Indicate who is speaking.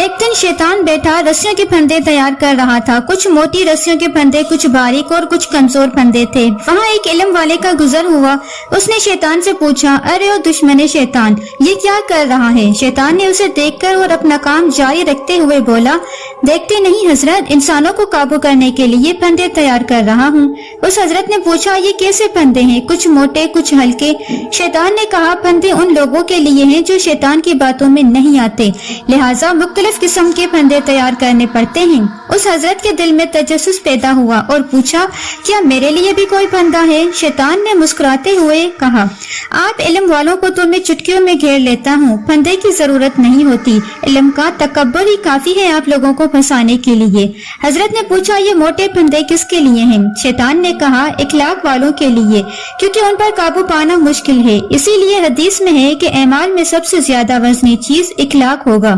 Speaker 1: ایک دن شیطان بیٹھا رسیوں کے پھندے تیار کر رہا تھا۔ کچھ موٹی رسیوں کے پھندے، کچھ باریک اور کچھ کمزور پھندے تھے۔ وہاں ایک علم والے کا گزر ہوا۔ اس نے شیطان سے پوچھا، ارے او دشمن شیطان، یہ کیا کر رہا ہے؟ شیطان نے اسے دیکھ کر اور اپنا کام جاری رکھتے ہوئے بولا، دیکھتے نہیں حضرت، انسانوں کو قابو کرنے کے لیے پھندے تیار کر رہا ہوں۔ اس حضرت نے پوچھا، یہ کیسے پھندے ہیں؟ کچھ موٹے، کچھ ہلکے۔ شیطان نے کہا، پھندے ان لوگوں کے لیے ہیں جو شیطان کی باتوں میں نہیں آتے، لہٰذا مختلف قسم کے پھندے تیار کرنے پڑتے ہیں۔ اس حضرت کے دل میں تجسس پیدا ہوا اور پوچھا، کیا میرے لیے بھی کوئی پھندا ہے؟ شیطان نے مسکراتے ہوئے کہا، آپ علم والوں کو تو میں چٹکیوں میں گھیر لیتا ہوں، پھندے کی ضرورت نہیں ہوتی، علم کا تکبر ہی کافی ہے آپ لوگوں کو پھنسانے کے لیے۔ حضرت نے پوچھا، یہ موٹے پھندے کس کے لیے ہیں؟ شیطان نے کہا، اخلاق والوں کے لیے، کیونکہ ان پر قابو پانا مشکل ہے، اسی لیے حدیث میں ہے کہ اعمال میں سب سے زیادہ وزنی چیز اخلاق ہوگا۔